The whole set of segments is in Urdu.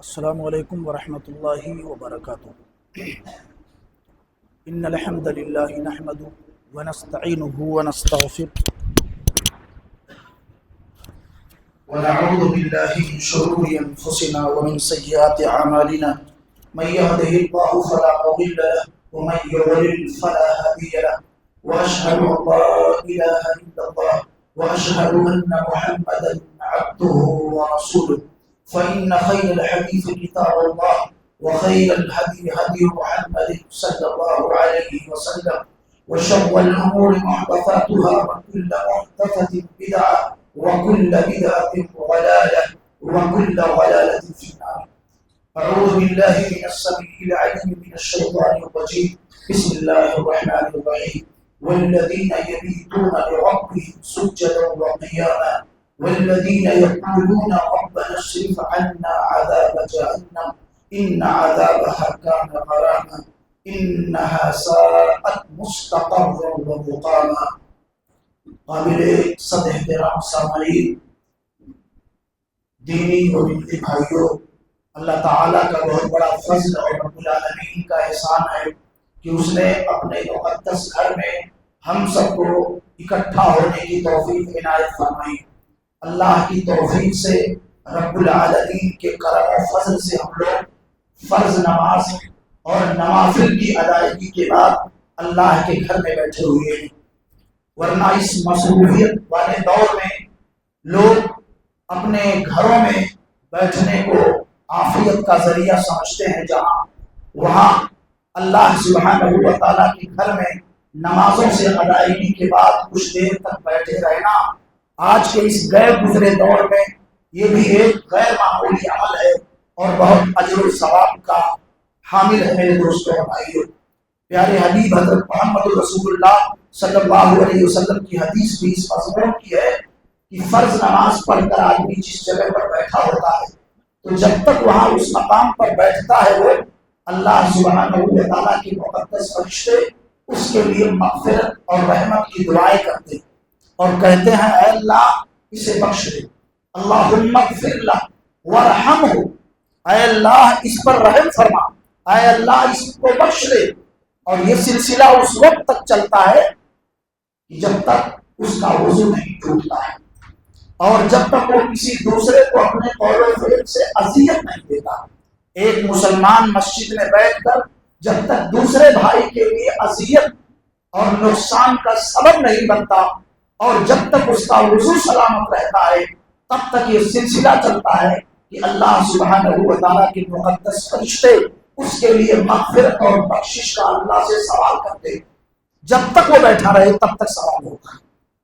السلام علیکم ورحمۃ اللہ وبرکاتہ۔ ان الحمد للہ نحمده ونستعینه ونستغفره ونعوذ باللہ من شرور انفسنا ومن سیئات اعمالنا من يهده الله فلا مضل له ومن يضلل فلا هادي له واشهد ان لا اله الا الله واشهد ان محمدا عبده ورسوله فإن خير الحديث كتاب الله وخير الهدي هدي محمد صلى الله عليه وسلم وشر الأمور محدثاتها وكل محدثة بدعة وكل بدعة ضلالة وكل ضلالة في النار. أعوذ بالله من السميع العليم من الشيطان الرجيم. بسم الله الرحمن الرحيم. والذين يبيتون لربهم سجدا وقياما والذين يقولون ربنا اصرف عنا عذاب جهنم إن عذابها كان غراما إنها ساءت مستقرا ومقاما. قابل صد احترام سامعین، دینی اور ملتی بھائیوں، اللہ تعالیٰ کا بہت بڑا فضل اور رب العالمین کا احسان ہے کہ اس نے اپنے مقدس گھر میں ہم سب کو اکٹھا ہونے کی توفیق عنایت فرمائی۔ اللہ کی توفیق سے، رب العالمین کے کرم و فضل سے ہم لوگ فرض نماز اور نوافل کی ادائیگی کے بعد اللہ کے گھر میں بیٹھے ہوئے ہیں، ورنہ اس مصروفیت والے دور میں لوگ اپنے گھروں میں بیٹھنے کو عافیت کا ذریعہ سمجھتے ہیں، جہاں وہاں اللہ سبحانہ و تعالیٰ کے گھر میں نمازوں سے ادائیگی کے بعد کچھ دیر تک بیٹھے رہنا آج کے اس غیر گزرے دور میں یہ بھی ایک غیر معمولی عمل ہے اور بہت اجر و ثواب کا حامل ہے۔ میرے دوستوں اور بھائیوں، پیارے حبیب حضرت محمد رسول اللہ صلی اللہ علیہ وسلم کی حدیث بھی اس مضمون کی ہے کہ فرض نماز پڑھ کر آدمی جس جگہ پر بیٹھا ہوتا ہے تو جب تک وہاں اس مقام پر بیٹھتا ہے وہ اللہ سبحانہ و تعالیٰ کے مقدس فرشتے اس کے لیے مغفرت اور رحمت کی دعائیں کرتے اور کہتے ہیں، اے اللہ اسے بخش دے، اللہم اغفر لہ ورحمہ، اے اللہ اس پر رحم فرما، اے اللہ اس کو بخش دے۔ اور یہ سلسلہ اس وقت تک چلتا ہے جب تک اس کا وضو نہیں ٹوٹتا ہے اور جب تک وہ کسی دوسرے کو اپنے قول و فعل سے اذیت نہیں دیتا۔ ایک مسلمان مسجد میں بیٹھ کر جب تک دوسرے بھائی کے لیے اذیت اور نقصان کا سبب نہیں بنتا اور جب تک اس کا وضو سلامت رہتا ہے تب تک یہ سلسلہ چلتا ہے کہ اللہ سبحانہ و تعالیٰ کے مقدس فرشتے اس کے لیے مغفرت اور بخشش کا اللہ سے سوال کرتے۔ جب تک وہ بیٹھا رہے تب تک سوال ہوتا ہے۔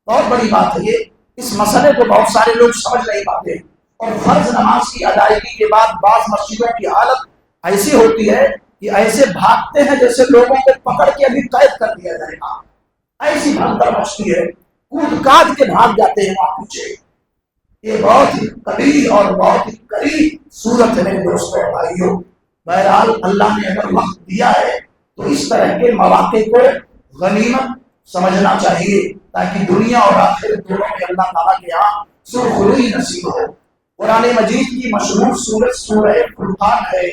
بہت بڑی بات ہے یہ، اس مسئلے کو بہت سارے لوگ سمجھ نہیں پاتے اور فرض نماز کی ادائیگی کے بعد بعض مسجدوں کی حالت ایسی ہوتی ہے کہ ایسے بھاگتے ہیں جیسے لوگوں کو پکڑ کے ابھی قید کر دیا جائے گا، ایسی بھگدڑ مچتی ہے، کود کاٹ کے بھاگ جاتے ہیں وہاں پیچھے۔ یہ بہت ہی کبیر اور بہت ہی قریب صورت ہے میرے دوستوں اور بھائیوں۔ بہرحال اللہ نے اگر وقت دیا ہے تو اس طرح کے مواقع کو غنیمت سمجھنا چاہیے تاکہ دنیا اور آخرت دونوں میں اللہ تعالیٰ کے یہاں سرخروئی نصیب ہو۔ قرآن مجید کی مشہور سورت سورہ فرقان ہے،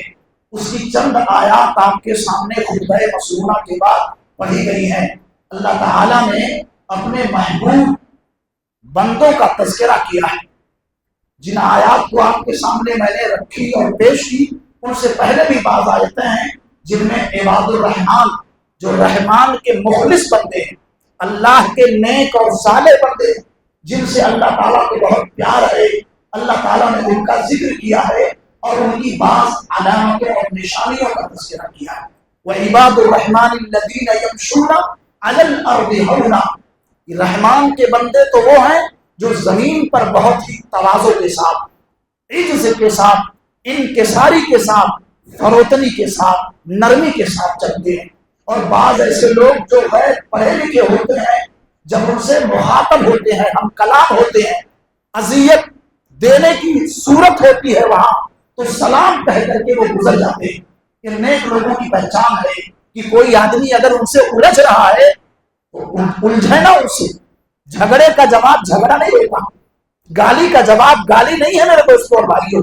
اس کی چند آیات آپ کے سامنے خطبہ مسنونہ کے بعد پڑھی گئی ہیں۔ اللہ تعالیٰ نے اپنے محبوب بندوں کا تذکرہ کیا ہے۔ جن آیات کو آپ کے سامنے میں نے رکھی اور پیش کی ان سے پہلے بھی بعض آیتیں ہیں جن میں عباد الرحمان، جو رحمان کے مخلص بندے ہیں، اللہ کے نیک اور صالح بندے ہیں، جن سے اللہ تعالیٰ کو بہت پیار ہے، اللہ تعالیٰ نے ان کا ذکر کیا ہے اور ان کی بعض علامتوں اور نشانیوں کا تذکرہ کیا ہے۔ وعباد الرحمن الذین یمشون علی الارض ہونا، رحمان کے بندے تو وہ ہیں جو زمین پر بہت ہی تواضع کے ساتھ، عجز کے ساتھ، انکساری کے ساتھ، فروتنی کے ساتھ، نرمی کے ساتھ چلتے ہیں۔ اور بعض ایسے لوگ جو غیر پڑھے لکھے ہوتے ہیں جب ان سے مخاطب ہوتے ہیں، ہم کلام ہوتے ہیں، اذیت دینے کی صورت ہوتی ہے وہاں تو سلام کہہ کر کے وہ گزر جاتے ہیں۔ یہ نیک لوگوں کی پہچان ہے کہ کوئی آدمی اگر ان سے الجھ رہا ہے الجھے نا، ان سے جھگڑے کا جواب جھگڑا نہیں ہوتا، گالی کا جواب گالی نہیں ہے میرے دوستوں اور بھائیوں،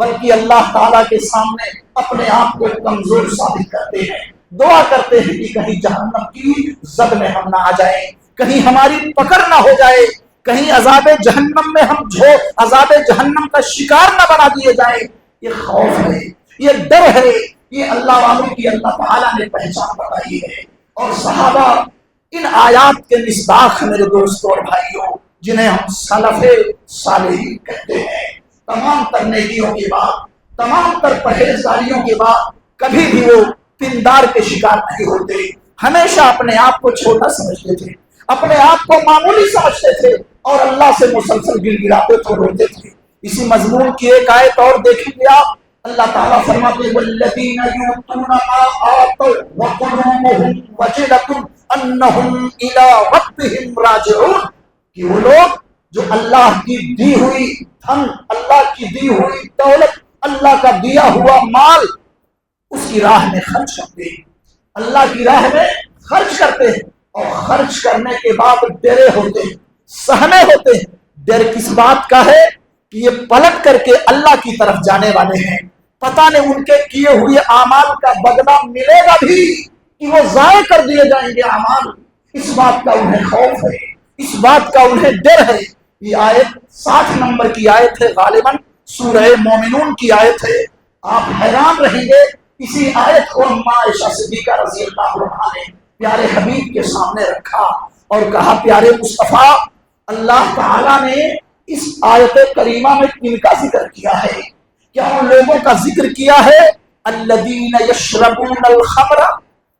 بلکہ اللہ تعالیٰ کے سامنے اپنے آپ کو کمزور ثابت کرتے ہیں، دعا کرتے ہیں کہ کہیں جہنم کی زد میں ہم نہ آ جائیں، کہیں ہماری پکڑ نہ ہو جائے، کہیں عذاب جہنم میں ہم عذاب جہنم کا شکار نہ بنا دیے جائیں۔ یہ خوف ہے، یہ ڈر ہے، یہ اللہ والوں کی اللہ تعالیٰ نے پہچان بتائی ہے۔ اور صحابہ ان آیات کے مصداق میرے دوستوں اور بھائیوں، جنہیں ہم سلف صالحین کہتے ہیں، تمام تر نیکیوں کے بعد، تمام تر پرہیزگاریوں کے بعد کبھی بھی وہ پندار کے شکار نہیں ہوتے، ہمیشہ اپنے آپ کو چھوٹا سمجھتے تھے، اپنے آپ کو معمولی سمجھتے تھے اور اللہ سے مسلسل گر گراتے تھے، روتے تھے۔ اسی مضمون کی ایک آیت اور دیکھیں گے آپ، اللہ تعالیٰ فرماتے ہیں والذین یؤتون ما آتوا وقلوبهم وجلة انہم الی ربہم راجعون، کہ وہ لوگ جو اللہ کی دی ہوئی دھن، اللہ کی دی ہوئی دولت، اللہ کا دیا ہوا مال اس کی راہ میں خرچ کرتے ہیں، اللہ کی راہ میں خرچ کرتے ہیں، اور خرچ کرنے کے بعد ڈرے ہوتے ہیں، سہمے ہوتے ہیں۔ ڈر کس بات کا ہے؟ کہ یہ پلٹ کر کے اللہ کی طرف جانے والے ہیں، پتہ نہیں ان کے کیے ہوئے اعمال کا بدلہ ملے گا بھی کہ وہ ضائع کر دیے جائیں گے اعمال، اس بات کا انہیں خوف ہے، اس بات کا انہیں ڈر ہے۔ یہ آیت 60 نمبر کی آیت ہے، غالباً سورہ مومنون کی آیت ہے۔ آپ حیران رہیں گے، اسی آیت کو اماں عائشہ صدیقہ رضی اللہ عنہا نے پیارے حبیب کے سامنے رکھا اور کہا پیارے مصطفیٰ، اللہ تعالیٰ نے اس آیت کریمہ میں کن کا ذکر کیا ہے؟ کیا ان لوگوں کا ذکر کیا ہے الذین یشربون الخمر،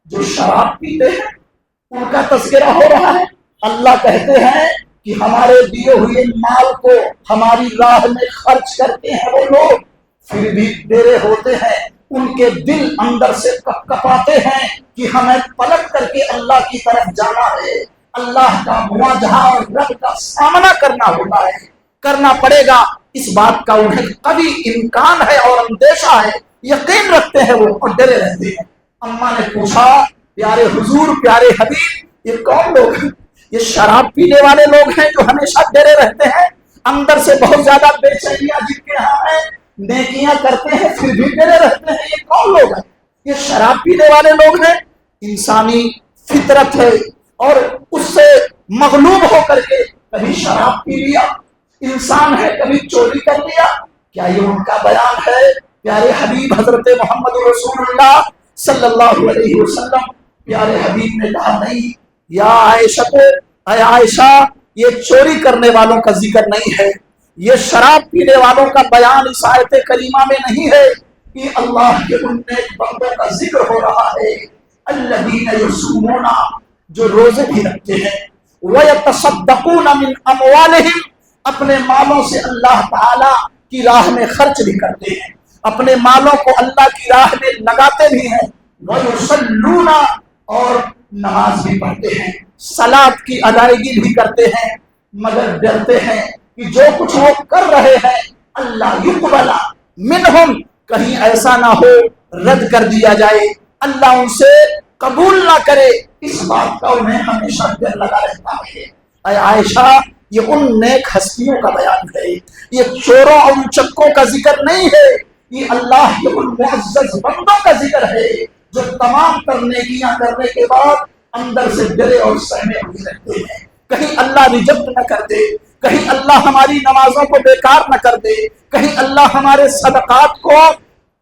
جو شراب پیتے ہیں، ان کا تذکرہ ہو رہا ہے؟ اللہ کہتے ہیں کہ ہمارے دیے ہوئے مال کو ہماری راہ میں خرچ کرتے ہیں وہ لوگ، پھر بھی ڈرے ہوتے ہیں، ان کے دل اندر سے کپ کپاتے ہیں کہ ہمیں پلٹ کر کے اللہ کی طرف جانا ہے، اللہ کا مواجہہ اور رب کا سامنا کرنا ہوتا ہے، کرنا پڑے گا۔ اس بات کا انہیں کبھی امکان ہے اور اندیشہ ہے، یقین رکھتے ہیں وہ اور ڈرے رہتے ہیں۔ اماں نے پوچھا پیارے حضور، پیارے حبیب، یہ کون لوگ ہیں؟ یہ شراب پینے والے لوگ ہیں جو ہمیشہ ڈرے رہتے ہیں، اندر سے بہت زیادہ بے چینیاں جن کے ہاں ہیں، نیکیاں کرتے ہیں پھر بھی ڈرے رہتے ہیں، یہ کون لوگ ہیں؟ یہ شراب پینے والے لوگ ہیں۔ انسانی فطرت ہے اور اس سے مغلوب ہو کر کے کبھی شراب پی لیا، انسان ہے کبھی چوری کر لیا، کیا یہ ان کا بیان ہے؟ پیارے حبیب حضرت محمد رسول اللہ صلی اللہ علیہ وسلم، پیارے حبیب نے کہا نہیں، یا عائشہ کو، اے عائشہ، یہ چوری کرنے والوں کا ذکر نہیں ہے، یہ شراب پینے والوں کا بیان اس آیت کریمہ میں نہیں ہے، یہ اللہ کے ان نیک بندوں کا ذکر ہو رہا ہے الذین یصومون، جو روزے بھی رکھتے ہیں، ویتصدقون من اموالہم، اپنے مالوں سے اللہ تعالی کی راہ میں خرچ بھی کرتے ہیں، اپنے مالوں کو اللہ کی راہ میں لگاتے بھی ہیں، ویصلون، اور نماز بھی پڑھتے ہیں، صلاۃ کی ادائیگی بھی کرتے ہیں، مگر ڈرتے ہیں کہ جو کچھ وہ کر رہے ہیں اللہ یقبل منہم، کہیں ایسا نہ ہو رد کر دیا جائے، اللہ ان سے قبول نہ کرے، اس بات کا انہیں ہمیشہ ڈر لگا رہتا ہے۔ اے عائشہ، یہ ان نیک ہستیوں کا بیان ہے، یہ چوروں اور چکوں کا ذکر نہیں ہے، یہ اللہ کے ان معزز بندوں کا ذکر ہے جو تمام تر نیکیاں کرنے کے بعد اندر سے ڈرے اور سہمے ہوئے رہتے ہیں، کہیں اللہ ریجیکٹ نہ کر دے، کہیں اللہ ہماری نمازوں کو بیکار نہ کر دے، کہیں اللہ ہمارے صدقات کو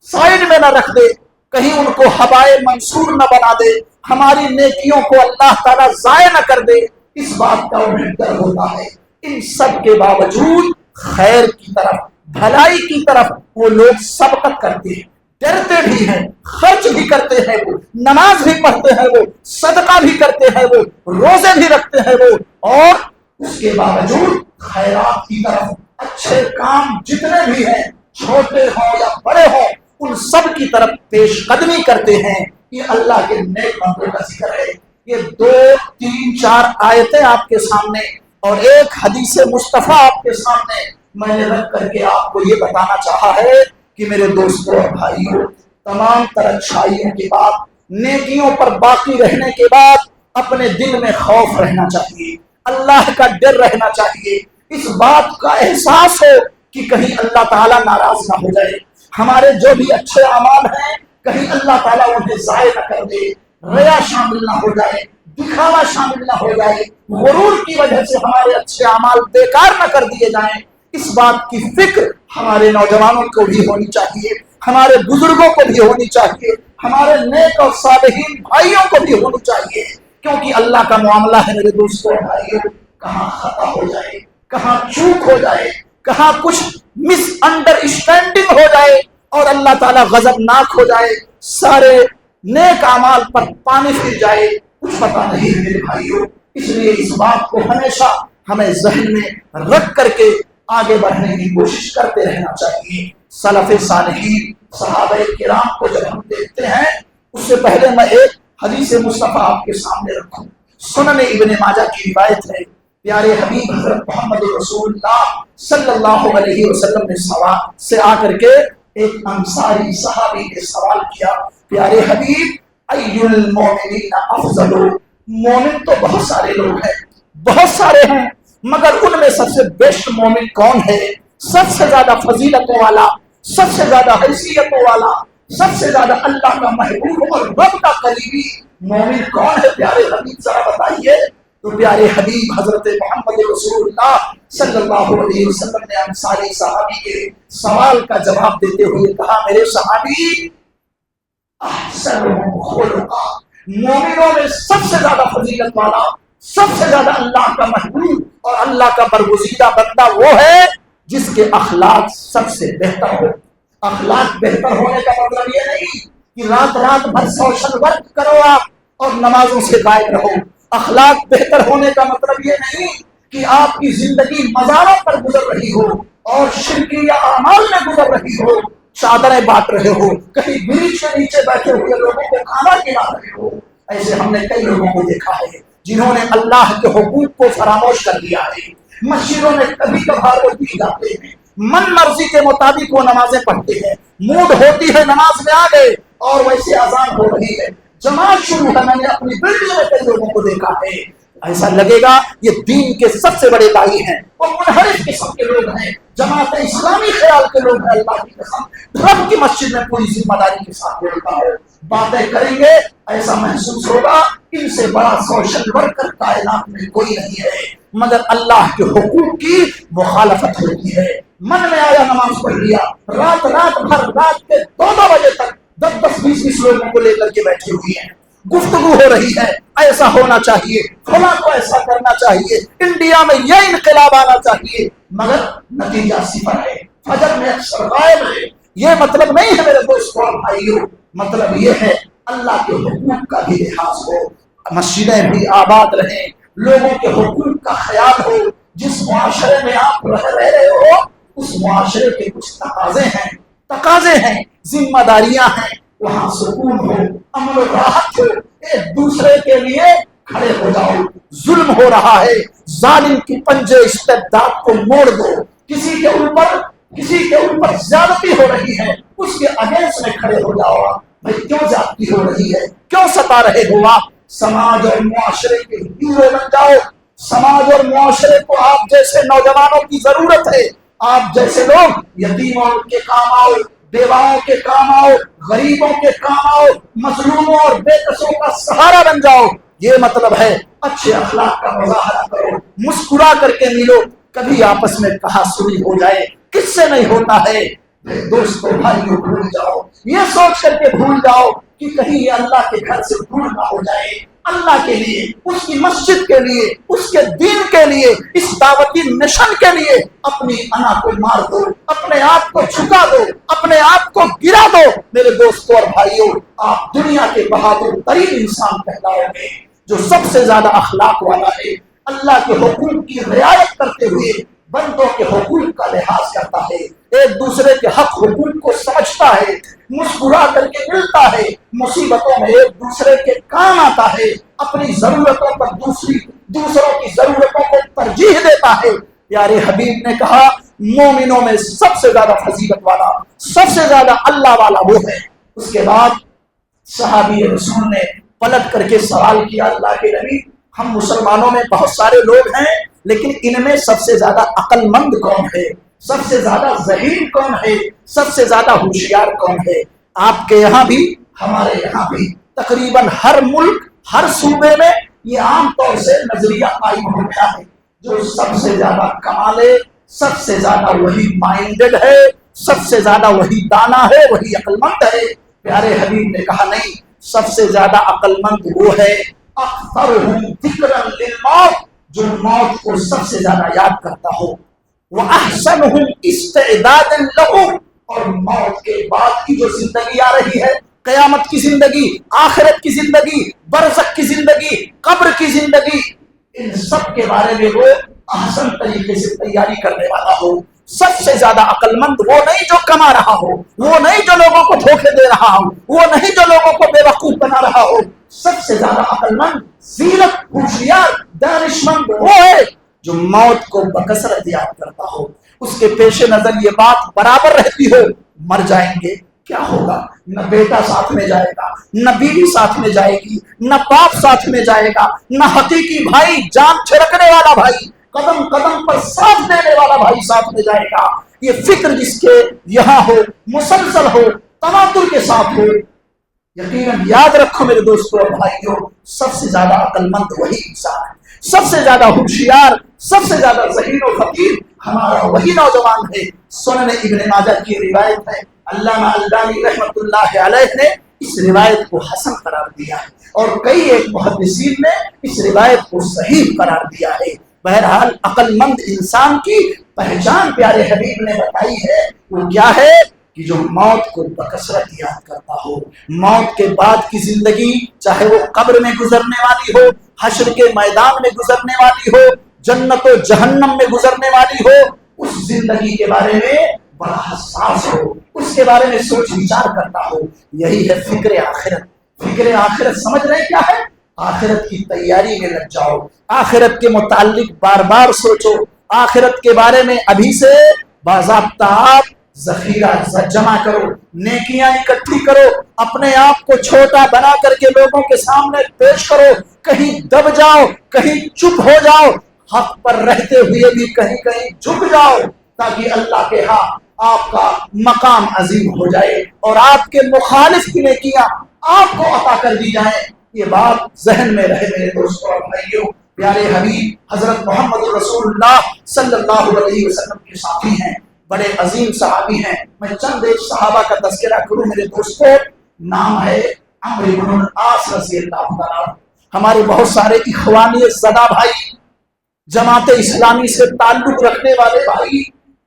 سائڈ میں نہ رکھ دے، کہیں ان کو ہوائے منصور نہ بنا دے، ہماری نیکیوں کو اللہ تعالیٰ ضائع نہ کر دے، اس بات کا انہیں ڈر ہوتا ہے۔ ان سب کے باوجود خیر کی طرف، بھلائی کی طرف وہ لوگ سبقت کرتے ہیں، ڈرتے بھی ہیں، خرچ بھی کرتے ہیں، وہ نماز بھی پڑھتے ہیں، وہ صدقہ بھی کرتے ہیں، وہ روزے بھی رکھتے ہیں، وہ اور اس کے باوجود خیرات کی طرف، اچھے کام جتنے بھی ہیں، چھوٹے ہوں یا بڑے ہوں، ان سب کی طرف پیش قدمی کرتے ہیں۔ یہ اللہ کے نیک بندوں کا ذکر ہے۔ یہ 2 3 4 آیتیں آپ کے سامنے اور ایک حدیث مصطفیٰ آپ کے سامنے میں نے رکھ کر کے آپ کو یہ بتانا چاہا ہے کہ میرے دوستوں اور بھائیوں، تمام تر اچھائیوں کے بعد، نیکیوں پر باقی رہنے کے بعد اپنے دل میں خوف رہنا چاہیے، اللہ کا ڈر رہنا چاہیے، اس بات کا احساس ہو کہ کہیں اللہ تعالیٰ ناراض نہ ہو جائے، ہمارے جو بھی اچھے اعمال ہیں کہیں اللہ تعالیٰ انہیں ضائع نہ کر دے، ریا شامل نہ ہو جائے، دکھاوا شامل نہ ہو جائے، غرور کی وجہ سے ہمارے اچھے اعمال بیکار نہ کر دیے جائیں۔ اس بات کی فکر ہمارے نوجوانوں کو بھی ہونی چاہیے، ہمارے بزرگوں کو بھی ہونی چاہیے، ہمارے نیک اور صالحین بھائیوں کو بھی ہونی چاہیے، کیونکہ اللہ کا معاملہ ہے میرے دوستوں بھائیوں، کہاں خطا ہو جائے، کہاں چوک ہو جائے، کہاں کچھ مس انڈر اسٹینڈنگ ہو جائے اور اللہ تعالیٰ غضبناک ہو جائے، سارے نیک اعمال پر پانی پھر جائے، کچھ پتہ نہیں میرے بھائیوں۔ اس لیے اس بات کو ہمیشہ ہمیں ذہن میں رکھ کر کے آگے بڑھنے کی کوشش کرتے رہنا چاہیے۔ سلف صالحین صحابہ کرام کو جب ہم دیکھتے ہیں، اس سے پہلے میں ایک حدیث مصطفیٰ آپ کے سامنے رکھوں۔ سنن ابن ماجہ کی روایت ہے، پیارے حبیب حضرت محمد رسول اللہ صلی اللہ علیہ وسلم نے سوال سے آ کر کے ایک انصاری صحابی نے سوال کیا، پیارے حبیب ای المومنین افضل، مومن تو بہت سارے لوگ ہیں، بہت سارے ہیں، مگر ان میں سب سے بیسٹ مومن کون ہے؟ سب سے زیادہ فضیلتوں والا، سب سے زیادہ حیثیتوں والا، سب سے زیادہ اللہ کا محبوب اور رب کا قریبی مومن کون ہے پیارے حبیب، ذرا بتائیے۔ تو پیارے حبیب حضرت محمد رسول اللہ صلی اللہ علیہ وسلم نے انصاری صحابی کے سوال کا جواب دیتے ہوئے کہا، میرے صحابی احسنہم خلقا، مومنوں میں سب سے زیادہ فضیلت والا، سب سے زیادہ اللہ کا محبوب اور اللہ کا برگزیدہ بندہ وہ ہے جس کے اخلاق سب سے بہتر ہو۔ اخلاق بہتر ہونے کا مطلب یہ نہیں کہ رات رات بھر سوشل ورک کرو آپ اور نمازوں سے غائب رہو۔ اخلاق بہتر ہونے کا مطلب یہ نہیں کہ آپ کی زندگی مزاروں پر گزر رہی ہو اور شرکیہ اعمال میں گزر رہی ہو، چادریں بانٹ رہے ہو، کہیں برج کے نیچے بیٹھے ہوئے لوگوں کو کھانا کھلا رہے ہو۔ ایسے ہم نے کئی لوگوں کو دیکھا ہے جنہوں نے اللہ کے حقوق کو فراموش کر دیا ہے۔ مسجدوں میں کبھی کبھار وہ بھی جاتے ہیں، من مرضی کے مطابق وہ نمازیں پڑھتے ہیں، موڈ ہوتی ہے نماز میں آ گئے اور ویسے اذان ہو رہی ہے، جماعت شروع ہے، میں نے اپنی بلڈنگ میں کئی لوگوں کو دیکھا ہے، ایسا لگے گا یہ دین کے سب سے بڑے داعی ہیں، وہ منحرف قسم کے لوگ ہیں، جماعت اسلامی خیال کے لوگ ہیں۔ اللہ کی قسم رب کی مسجد میں پوری ذمہ داری کے ساتھ بولتا ہے، باتیں کریں گے ایسا محسوس ہوگا ان سے بڑا سوشل ورکر کائنات میں کوئی نہیں ہے، مگر اللہ کے حقوق کی مخالفت ہوتی ہے۔ من میں آیا نماز پڑھ لیا، رات بھر رات کے 2 بجے تک 10-20 لوگوں کو لے کر کے بیٹھی ہوئی ہیں، گفتگو ہو رہی ہے، ایسا ہونا چاہیے، فلاں کو ایسا کرنا چاہیے، انڈیا میں یہ انقلاب آنا چاہیے، مگر نتیجہ صفر ہے، فجر میں اکثر غائب ہے۔ یہ مطلب نہیں ہے میرے دوستوں اور بھائیوں، مطلب یہ ہے اللہ کے حقوق کا بھی لحاظ ہو، مسجدیں بھی آباد رہیں، لوگوں کے حقوق کا خیال ہو۔ جس معاشرے میں آپ رہ رہے ہو اس معاشرے کے کچھ تقاضے ہیں، ذمہ داریاں ہیں، وہاں سکون ہو، امن و راحت ہو، ایک دوسرے کے لیے کھڑے ہو جاؤ۔ ظلم ہو رہا ہے، ظالم کی پنجے استبداد کو موڑ دو، کسی کے اوپر زیادتی ہو رہی ہے اس کے اگینسٹ میں کھڑے ہو جاؤ۔ بھائی کیوں زیادتی ہو رہی ہے، کیوں ستا رہے ہو آپ؟ سماج اور معاشرے کے ہیرو بن جاؤ۔ سماج اور معاشرے کو آپ جیسے نوجوانوں کی ضرورت ہے، آپ جیسے لوگ یتیموں کے کام آؤ، بیواؤں کے کام آؤ، غریبوں کے کام آؤ، مظلوموں اور بے کسوں کا سہارا بن جاؤ۔ یہ مطلب ہے اچھے اخلاق کا مظاہرہ کرو، مسکرا کر کے ملو، کبھی آپس میں کہا سنی ہو جائے، کس سے نہیں ہوتا ہے۔ دوستوں بھائیوں بھول جاؤ، یہ سوچ کر کے بھول جاؤ کہ کہیں یہ اللہ کے گھر سے دور نہ ہو جائے۔ اللہ کے لیے، اس کی مسجد کے لیے، اس کے دین کے لیے، اس دعوتی مشن کے لیے اپنی انا کو مار دو، اپنے آپ کو جھکا دو، اپنے آپ کو گرا دو۔ میرے دوستوں اور بھائیوں، آپ دنیا کے بہادر ترین انسان کہلاؤ گے جو سب سے زیادہ اخلاق والا ہے، اللہ کے حقوق کی رعایت کرتے ہوئے بندوں کے حقوق کا لحاظ کرتا ہے، ایک دوسرے کے حق حقوق کو سمجھتا ہے، مسکرا کر کے ملتا ہے، مصیبتوں میں ایک دوسرے کے کام آتا ہے، اپنی ضرورتوں پر دوسروں کی ضرورتوں کو ترجیح دیتا ہے۔ پیارے حبیب نے کہا مومنوں میں سب سے زیادہ فضیلت والا، سب سے زیادہ اللہ والا وہ ہے۔ اس کے بعد صحابی رسول نے پلٹ کر کے سوال کیا، اللہ کے نبی ہم مسلمانوں میں بہت سارے لوگ ہیں لیکن ان میں سب سے زیادہ عقل مند کون ہے؟ سب سے زیادہ ذہین کون ہے، سب سے زیادہ ہوشیار کون ہے؟ آپ کے یہاں بھی ہمارے یہاں بھی تقریباً ہر ملک، ہر صوبے میں یہ عام طور سے نظریہ قائم ہو گیا ہے، جو سب سے زیادہ کمالے، سب سے زیادہ وہی مائنڈڈ ہے، سب سے زیادہ وہی دانا ہے، وہی عقل مند ہے۔ پیارے حبیب نے کہا نہیں، سب سے زیادہ عقل مند وہ ہے اکثرہم ذکرا للموت، جو موت کو سب سے زیادہ یاد کرتا ہو، وَأَحْسَنُهُمْ اسْتِعْدَادًا لَهُ، اور موت کے بعد کی جو زندگی آ رہی ہے، قیامت کی زندگی، آخرت کی زندگی، برزخ کی زندگی، قبر کی زندگی، ان سب کے بارے میں وہ احسن طریقے سے تیاری کرنے والا ہو۔ سب سے زیادہ عقل مند وہ نہیں جو کما رہا ہو، وہ نہیں جو لوگوں کو دھوکے دے رہا ہو، وہ نہیں جو لوگوں کو بے وقوف بنا رہا ہو۔ سب سے زیادہ عقل مند، زیرک، ہوشیار، دانش مند وہ ہے جو موت کو بکثرت یاد کرتا ہو، اس کے پیش نظر یہ بات برابر رہتی ہو، مر جائیں گے کیا ہوگا، نہ بیٹا ساتھ میں جائے گا، نہ بیوی ساتھ میں جائے گی، نہ باپ ساتھ میں جائے گا، نہ حقیقی بھائی، جان چھڑکنے والا بھائی، قدم قدم پر ساتھ دینے والا بھائی ساتھ میں جائے گا۔ یہ فکر جس کے یہاں ہو، مسلسل ہو، تواتر کے ساتھ ہو، یقیناً یاد رکھو میرے دوستوں اور بھائیوں، سب سے زیادہ عقل مند وہی انسان ہے، سب سے زیادہ ہوشیار، سب سے زیادہ ذہین و فقیر ہمارا وہی نوجوان ہے۔ سنن ابن ماجہ کی روایت ہے، علامہ البانی رحمۃ اللہ علیہ نے اس روایت کو حسن قرار دیا ہے، اور کئی ایک محدثین نے اس روایت کو صحیح قرار دیا ہے۔ بہرحال عقل مند انسان کی پہچان پیارے حبیب نے بتائی ہے، وہ کیا ہے کہ جو موت کو بکثرت یاد کرتا ہو، موت کے بعد کی زندگی، چاہے وہ قبر میں گزرنے والی ہو، حشر کے میدان میں گزرنے والی ہو، جنت و جہنم میں گزرنے والی ہو، اس زندگی کے بارے میں بڑا حساس ہو، اس کے بارے میں سوچ وچار کرتا ہو۔ یہی ہے فکر آخرت۔ فکر آخرت سمجھ رہے کیا ہے؟ آخرت کی تیاری میں لگ جاؤ، آخرت کے متعلق بار بار سوچو، آخرت کے بارے میں ابھی سے باضابطہ ذخیرہ جمع کرو، نیکیاں اکٹھی کرو، اپنے آپ کو چھوٹا بنا کر کے لوگوں کے سامنے پیش کرو، کہیں دب جاؤ، کہیں چپ ہو جاؤ، حق پر رہتے ہوئے بھی کہیں کہیں جھک جاؤ، تاکہ اللہ کے ہاں آپ کا مقام عظیم ہو جائے اور آپ کے مخالف کی نیکیاں آپ کو عطا کر دی جائیں۔ یہ بات ذہن میں رہے میرے دوستوں اور بھائیوں۔ پیارے حبیب حضرت محمد رسول اللہ صلی اللہ علیہ وسلم کے ساتھی ہیں، بڑے عظیم صحابی ہیں۔ میں چند ایک صحابہ کا تذکرہ کروں میرے دوستوں۔ نام ہے عمرو بن العاص رضی اللہ تعالیٰ عنہ۔ ہمارے بہت سارے اخوانی زدہ بھائی، جماعت اسلامی سے تعلق رکھنے والے بھائی،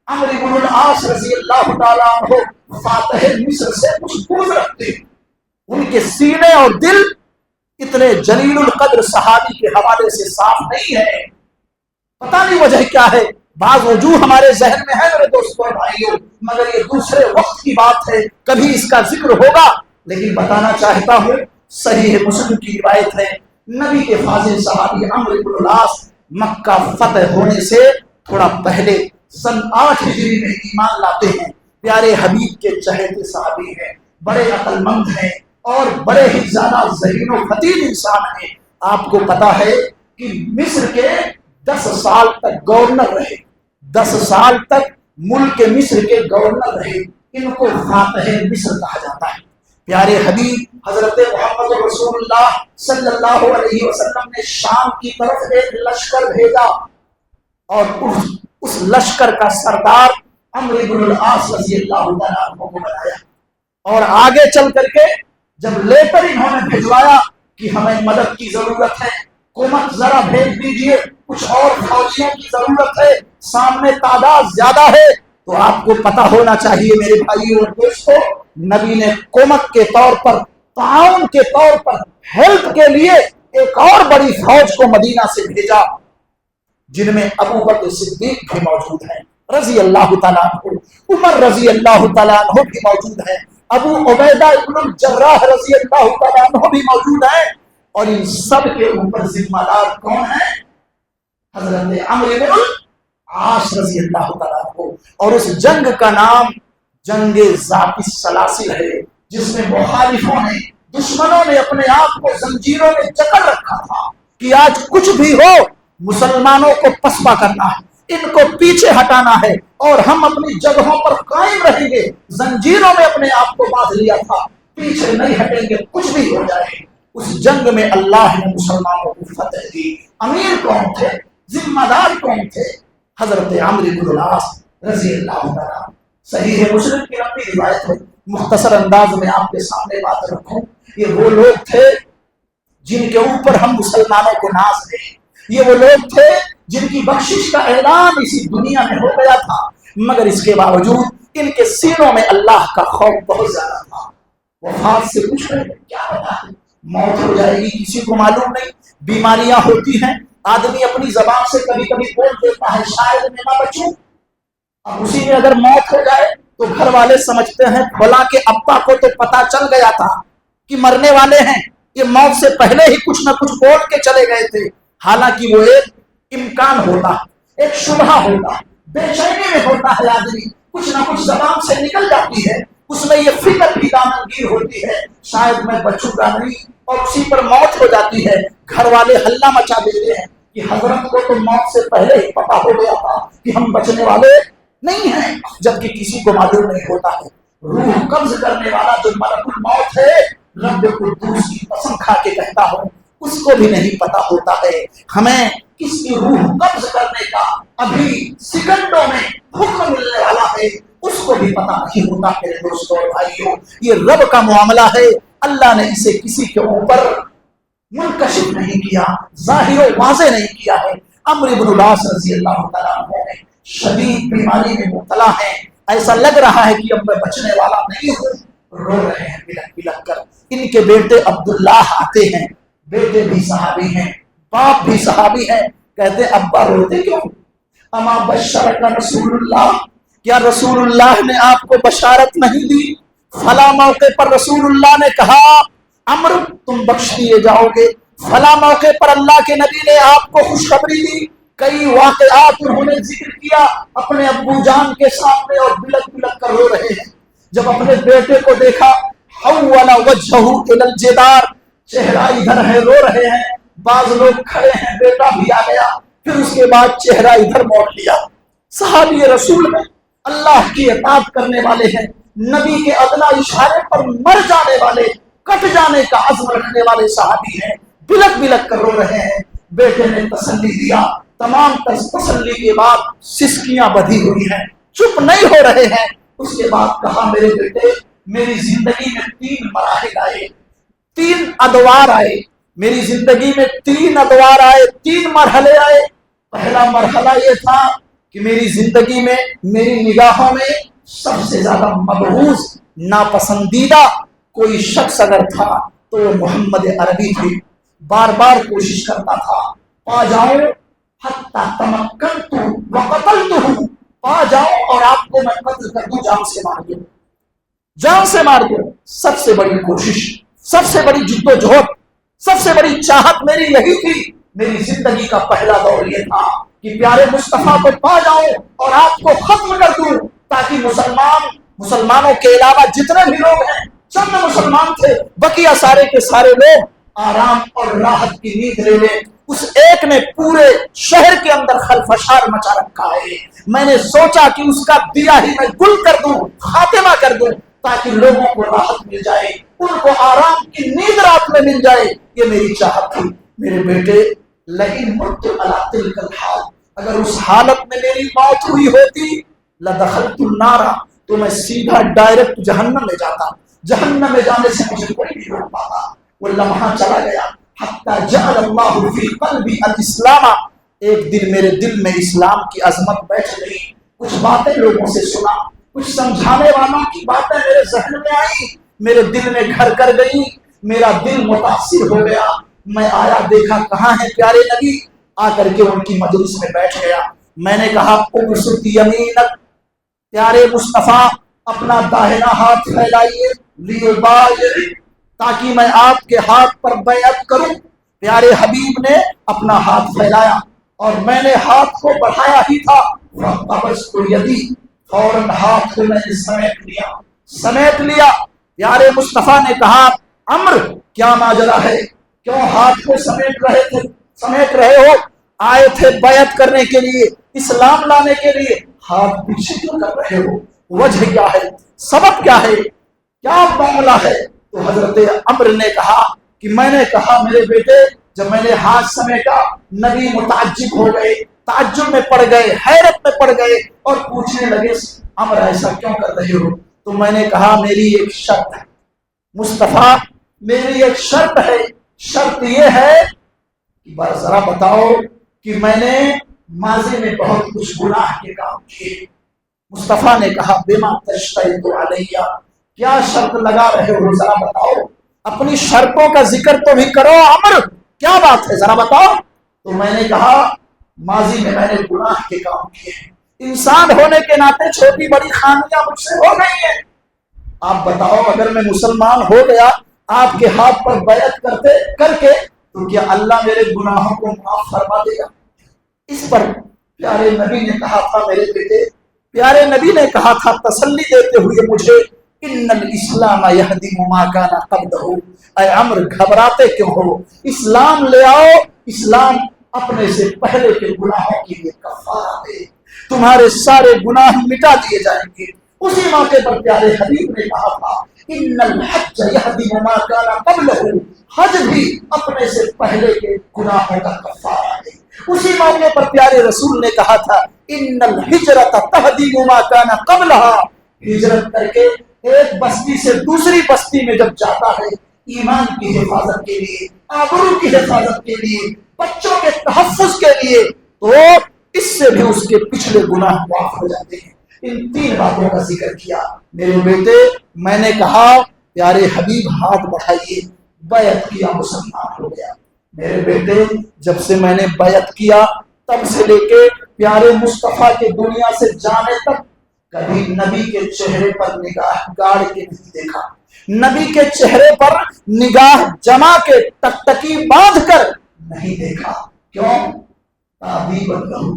عمرو بن العاص رضی اللہ تعالیٰ عنہ فاتح مصر سے کچھ دور رکھتے ہیں۔ ان کے سینے اور دل اتنے جلیل القدر صحابی کے حوالے سے صاف نہیں ہے، پتہ نہیں وجہ کیا ہے، بعض وجوہ ہمارے ذہن میں ہے میرے دوستوں اور بھائیوں، مگر یہ دوسرے وقت کی بات ہے، کبھی اس کا ذکر ہوگا۔ لیکن بتانا چاہتا ہوں، صحیح مسلم کی روایت ہے، نبی کے فاضل صحابی عمرو بن العاص مکہ فتح ہونے سے تھوڑا پہلے سن 8 ہجری میں ایمان لاتے ہیں۔ پیارے حبیب کے چہیتے صحابی ہیں، بڑے عقل مند ہیں اور بڑے ہی زیادہ ذہین و فطین انسان ہیں۔ آپ کو پتا ہے کہ مصر کے 10 سال تک گورنر رہے، 10 سال تک ملک مصر کے گورنر رہے، ان کو فاتح مصر کہا جاتا ہے۔ پیارے حبیب حضرت محمد رسول اللہ صلی اللہ علیہ وسلم نے شام کی طرف ایک لشکر بھیجا اور اس لشکر کا سردار عمرو بن العاص رضی اللہ تعالیٰ عنہ کو بنایا، اور آگے چل کر کے جب لیٹر انہوں نے بھیجوایا کہ ہمیں مدد کی ضرورت ہے، حکومت ذرا بھیج دیجیے، کچھ اور فوجیوں کی ضرورت ہے، سامنے تعداد زیادہ ہے، تو آپ کو پتا ہونا چاہیے میرے بھائیوں اور دوستوں، نبی نے حکومت کے طور پر، تعاون کے طور پر، ہیلپ کے لیے ایک اور بڑی فوج کو مدینہ سے بھیجا، جن میں ابو بکر صدیق بھی موجود ہیں رضی اللہ تعالیٰ عنہ، عمر رضی اللہ تعالیٰ عنہ بھی موجود ہیں، ابو عبیدہ ابن الجراح رضی اللہ تعالیٰ عنہ بھی موجود ہیں، اور ان سب کے اوپر ذمہ دار کون ہیں؟ حضرت عمرو بن العاص رضی اللہ تعالیٰ عنہ۔ اور اس جنگ کا نام جنگ ذات السلاسل ہے، جس میں مخالفوں نے، دشمنوں نے اپنے آپ کو زنجیروں میں جکڑ رکھا تھا کہ آج کچھ بھی ہو مسلمانوں کو پسپا کرنا ہے، ان کو پیچھے ہٹانا ہے اور ہم اپنی جگہوں پر قائم رہیں گے. زنجیروں میں اپنے آپ کو باندھ لیا تھا, پیچھے نہیں ہٹیں گے کچھ بھی ہو جائے. اس جنگ میں اللہ نے مسلمانوں کو فتح دی. امیر کون تھے, ذمہ دار کون تھے؟ حضرت عمرو بن العاص رضی اللہ عنہ. صحیح مسلم کی لمبی روایت ہے, مختصر انداز میں آپ کے سامنے بات رکھوں. یہ وہ لوگ تھے جن کے اوپر ہم مسلمانوں کو ناز ہے. یہ وہ لوگ تھے جن کی بخشش کا اعلان اسی دنیا میں ہو گیا تھا, مگر اس کے باوجود ان کے سینوں میں اللہ کا خوف بہت زیادہ تھا. وفات سے پوچھ رہے کیا پتا ہے موت ہو جائے گی, کسی کو معلوم نہیں. بیماریاں ہوتی ہیں, آدمی اپنی زبان سے کبھی کبھی بول دیتا ہے شاید میں نہ بچوں. اب اسی میں اگر موت ہو جائے تو گھر والے سمجھتے ہیں بھلا کے ابا کو تو پتا چل گیا تھا کہ مرنے والے ہیں, یہ موت سے پہلے ہی کچھ نہ کچھ بول کے چلے گئے تھے. حالانکہ وہ ایک امکان ہوتا, ایک شبہ ہوتا, بے چینی میں ہوتا ہے آدمی, کچھ نہ کچھ زبان سے نکل جاتی ہے, اس میں یہ فکر بھی دامنگیر ہوتی ہے شاید میں بچوں گا نہیں, اور اسی پر موت ہو جاتی ہے. گھر والے ہلہ مچا دیتے ہیں کہ حضرت کو تو موت سے پہلے ہی پتا ہو گیا تھا کہ ہم بچنے والے نہیں ہیں, جبکہ کسی کو معلوم نہیں ہوتا ہے. روح قبض کرنے والا جو ملک الموت ہے, رب قدوس کی قسم کھا کے کہتا ہوں اس کو بھی نہیں پتا ہوتا ہے. ہمیں کس کی روح قبض کرنے کا ابھی سیکنڈوں میں حکم ملنے والا ہے, اس کو بھی پتا نہیں ہوتا. میرے دوستوں اور بھائیوں, یہ رب کا معاملہ ہے, اللہ نے اسے کسی کے اوپر منکشف نہیں کیا, ظاہر و واضح نہیں کیا ہے. عمرو بن العاص رضی اللہ تعالیٰ عنہ شدید بیماری میں مبتلا ہیں, ایسا لگ رہا ہے کہ اب میں بچنے والا نہیں ہوں. رو رہے ہیں بلک بلک کر. ان کے بیٹے عبداللہ آتے ہیں, بیٹے بھی صحابی ہیں, باپ بھی صحابی ہیں. کہتے ابا روتے کیوں؟ اما بشرک رسول اللہ, کیا رسول اللہ نے آپ کو بشارت نہیں دی؟ فلاں موقع پر رسول اللہ نے کہا عمرو تم بخش دیے جاؤ گے, فلاں موقع پر اللہ کے نبی نے آپ کو خوشخبری دی. کئی واقعات انہوں نے ذکر کیا اپنے ابو جان کے سامنے, اور بلک بلک کر رو رہے ہیں. جب اپنے بیٹے کو دیکھا حول وجہہ الی الجدار, چہرہ ادھر ہے, رو رہے ہیں. بعض لوگ کھڑے ہیں, بیٹا بھی آ گیا, پھر اس کے بعد چہرہ ادھر موڑ لیا. صحابی رسول میں اللہ کی اطاعت کرنے والے ہیں, نبی کے ادنا اشارے پر مر جانے والے, کٹ جانے کا عزم رکھنے والے صحابی ہیں, بلک بلک کر رو رہے ہیں. بیٹے نے تسلی دیا, تمام تسلی کے بعد سسکیاں بدھی ہوئی ہیں, چپ نہیں ہو رہے ہیں. اس کے بعد کہا میرے بیٹے میری زندگی میں 3 مراحل آئے, 3 ادوار آئے, میری زندگی میں 3 ادوار آئے, 3 مرحلے آئے. پہلا مرحلہ یہ تھا کہ میری زندگی میں میری نگاہوں میں سب سے زیادہ مبغوض, ناپسندیدہ کوئی شخص اگر تھا تو وہ محمد عربی تھے. بار بار کوشش کرتا تھا پا جاؤں, حتی تمکنت وقتلتہ, پا جاؤں اور آپ کو میں قتل کر دوں, جان سے مار دوں, جان سے مار دوں. سب سے بڑی کوشش, سب سے بڑی جدوجہد, سب سے بڑی چاہت میری یہی تھی. میری زندگی کا پہلا دور یہ تھا کہ پیارے مصطفیٰ کو پا جاؤں اور آپ کو ختم کر دوں, تاکہ مسلمانوں کے علاوہ جتنے بھی لوگ ہیں, چند مسلمان تھے, بقیہ سارے کے سارے لوگ آرام اور راحت کی نیند لے لیں. اس ایک نے پورے شہر کے اندر خلفشار مچا رکھا ہے. میں نے سوچا کہ اس کا دیا ہی میں گل کر دوں, خاتمہ کر دوں, تاکہ لوگوں کو راحت مل جائے, ان کو آرام کی نیند رات میں مل جائے. یہ میری چاہت تھی. میرے بیٹے لئن مت علی تلک الحال, اگر اس حالت میں میری موت ہوئی ہوتی لدخلت النار, تو میں سیدھا ڈائریکٹ جہنم میں جاتا. جہنم میں جانے سے مجھے کوئی نہیں روک پاتا. وہ لمحہ چلا گیا. حتی جعل اللہ فی قلبی الاسلام, ایک دن میرے دل میں اسلام کی عظمت بیٹھ گئی. کچھ باتیں لوگوں سے سنا, کچھ سمجھانے والوں کی باتیں میرے ذہن میں آئی, میرے دل میں گھر کر گئی. میرا دل متاثر ہو گیا. میں آیا, دیکھا کہاں ہے پیارے نبی, آ کر کے ان کی مجلس میں بیٹھ گیا. میں نے کہا ابسط یمینک, پیارے مصطفیٰ اپنا داہنا ہاتھ پھیلائیے, لیبایع, تاکہ میں آپ کے ہاتھ پر بیعت کروں. پیارے حبیب نے اپنا ہاتھ پھیلایا اور میں نے ہاتھ کو بڑھایا ہی تھا, فقبضت یدی, فوراً ہاتھ کو میں نے سمیٹ لیا. پیارے مصطفیٰ نے کہا عمرو کیا ماجرا ہے, کیوں ہاتھ کو سمیٹ رہے ہو؟ آئے تھے بیعت کرنے کے لیے, اسلام لانے کے لیے ہاتھ پیچھے کیوں کر رہے ہو؟ وجہ کیا ہے؟ سبب کیا ہے؟ کیا معاملہ ہے؟ تو حضرت عمر نے کہا کہ میں نے کہا میرے بیٹے جب میں نے ہاتھ سمیٹا نبی متعجب ہو گئے، تعجب میں پڑ گئے، حیرت میں پڑ گئے اور پوچھنے لگے عمر ایسا کیوں کر رہے ہو؟ تو میں نے کہا میری ایک شرط ہے مصطفیٰ، میری ایک شرط ہے، شرط یہ ہے کہ بس ذرا بتاؤ کہ میں نے ماضی میں بہت کچھ گناہ کے کام کیے۔ مصطفیٰ نے کہا بما تشترط علیہ، کیا شرط لگا رہے ہو ذرا بتاؤ، اپنی شرطوں کا ذکر تو بھی کرو عمر، کیا بات ہے ذرا بتاؤ۔ تو میں نے کہا ماضی میں نے گناہ کے کام کیے، انسان ہونے کے ناطے چھوٹی بڑی خامیاں مجھ سے ہو گئی ہیں، آپ بتاؤ اگر میں مسلمان ہو گیا آپ کے ہاتھ پر بیعت کر کے تو کیا اللہ میرے گناہوں کو معاف فرما دے گا؟ اس پر پیارے نبی نے کہا تھا میرے بیٹے، پیارے نبی نے کہا تھا تسلی دیتے ہوئے مجھے، ان الاسلام یہدم ما کان قبلہ، اے عمر گھبراتے کیوں ہو؟ اسلام لے آؤ، اسلام اپنے سے پہلے کے گناہوں کے لیے کفارہ دے، تمہارے سارے گناہ مٹا دیے جائیں گے۔ اسی موقع پر پیارے حبیب نے کہا تھا ان الحج یہدم ما کان قبلہ، حج بھی اپنے سے پہلے کے گناہوں کا کفارہ ہے۔ اسی موقع پر پیارے رسول نے کہا تھا ان الہجرۃ تہدم ما کان قبلہا، ہجرت کر کے ایک بستی سے دوسری بستی میں جب جاتا ہے ایمان کی حفاظت کے لیے، آبرو کی حفاظت کے لیے، بچوں کے تحفظ کے لیے، تو اس سے بھی اس کے پچھلے گناہ معاف ہو جاتے ہیں۔ ان تین باتوں کا ذکر کیا میرے بیٹے، میں نے کہا پیارے حبیب ہاتھ بڑھائیے، بیعت کیا مسلمان ہو گیا۔ میرے بیٹے جب سے میں نے بیعت کیا تب سے لے کے پیارے مصطفیٰ کے دنیا سے جانے تک کبھی نبی کے چہرے پر نگاہ گاڑ کے نہیں دیکھا، نبی کے چہرے پر نگاہ جما کے ٹکٹکی باندھ کر نہیں دیکھا۔ کیوں؟ تعظیم لہو،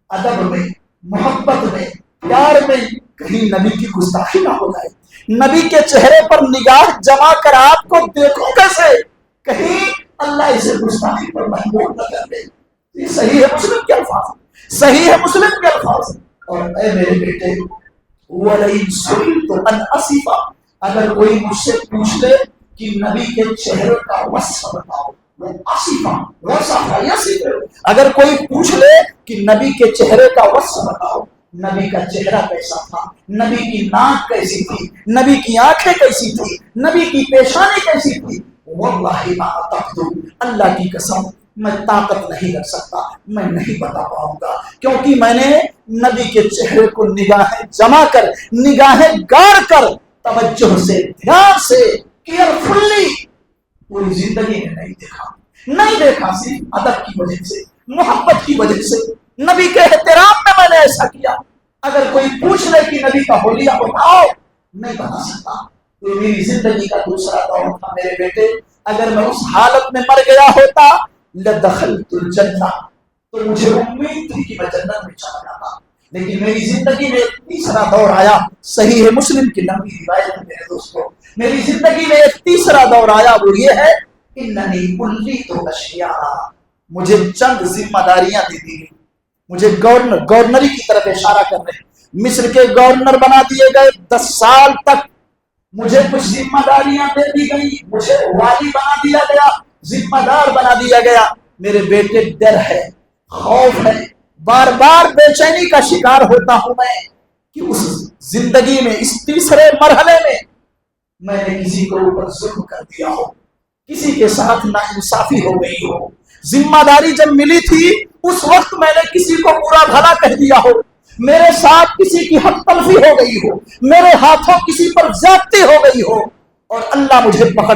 ادب میں، محبت میں، پیار میں کہیں نبی کی گستاخی نہ ہو جائے۔ نبی کے چہرے پر نگاہ جما کر آپ کو دیکھوں کیسے، کہیں اللہ اسے گستاخی پر محمول نہ کر دے۔ یہ صحیح ہے مسلم کے الفاظ، صحیح ہے مسلم کے الفاظ۔ اور اے میرے بیٹے وَلَئِن سُئِلْتُ أَنْ أَصِفَ، اگر کوئی مجھ سے پوچھ لے کہ نبی کے چہرے کا وصف بتاؤ، وہ آصفہ وصف یصف، اگر کوئی پوچھ لے کہ نبی کے چہرے کا وصف بتاؤ، نبی کا چہرہ کیسا تھا، نبی کی ناک کیسی تھی، نبی کی آنکھیں کیسی تھی، نبی کی پیشانی کیسی تھی، واللہ ما اطقت، اللہ کی قسم میں طاقت نہیں رکھ سکتا، میں نہیں بتا پاؤں گا، کیونکہ میں نے نبی کے چہرے کو نگاہیں جما کر، نگاہیں گاڑ کر، توجہ سے، دھیان سے، کیئرفلی پوری زندگی میں نہیں دیکھا، نہیں دیکھا، صرف ادب کی وجہ سے، محبت کی وجہ سے، نبی کے احترام میں نے ایسا کیا۔ اگر کوئی پوچھ لے کہ نبی کا حلیہ بتاؤ، نہیں بتا سکتا۔ تو میری زندگی کا دوسرا دور تھا میرے بیٹے، اگر میں اس حالت میں مر گیا ہوتا لدخلت الجنہ، تو مجھے امید تھی کہ میں جنت میں چلا جاتا، لیکن میری زندگی میں ایک تیسرا دور آیا، صحیح ہے مسلم کی لمبی روایت ہے میرے دوستوں، میری زندگی میں ایک تیسرا دور آیا، وہ یہ ہے اننی الیت اشیاء، مجھے چند ذمہ داریاں دی گئی، مجھے گورنری کی طرف اشارہ کر رہے ہیں، مصر کے گورنر بنا دیے گئے، 10 سال تک مجھے کچھ ذمہ داریاں دے دی گئی، مجھے والی بنا دیا گیا، ذمہ دار بنا دیا گیا۔ میرے بیٹے ڈر ہے، خوف ہے، بار بار بے چینی کا شکار ہوتا ہوں میں کہ اس زندگی میں، اس تیسرے مرحلے میں نے کسی کو اوپر ظلم کر دیا ہو، کسی کے ساتھ ناانصافی ہو گئی ہو، ذمہ داری جب ملی تھی اس وقت میں نے کسی کو برا بھلا کہہ دیا ہو، میرے ساتھ کسی کی حق تلفی ہو گئی ہو، میرے ہاتھوں کسی پر زیادتی ہو گئی ہو، اور اللہ مجھے پکڑ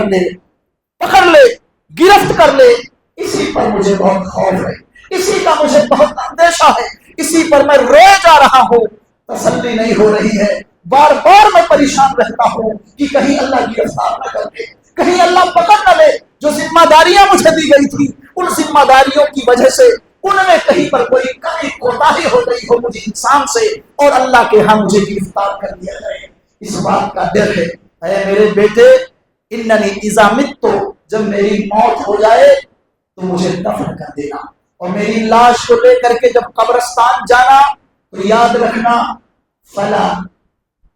لے، گرفت کر لے، اسی پر مجھے بہت خوف ہے، اسی کا مجھے بہت اندیشہ ہے، اسی پر میں روئے جا رہا ہوں، تسلی نہیں ہو رہی ہے، بار بار میں پریشان رہتا ہوں کہ کہیں اللہ گرفتار نہ کر دے، کہیں اللہ پکڑ نہ لے۔ جو ذمہ داریاں مجھے دی گئی تھی ان ذمہ داریوں کی وجہ سے ان میں کہیں پر کوئی کمی کوتاہی ہو گئی ہو مجھے انسان سے، اور اللہ کے ہاں مجھے گرفتار کر دیا جائے، اس بات کا ڈر ہے۔ اے میرے بیٹے اننی اذا مت، جب میری موت ہو جائے تو مجھے دفن کر دینا، اور میری لاش کو لے کر کے جب قبرستان جانا تو یاد رکھنا فلا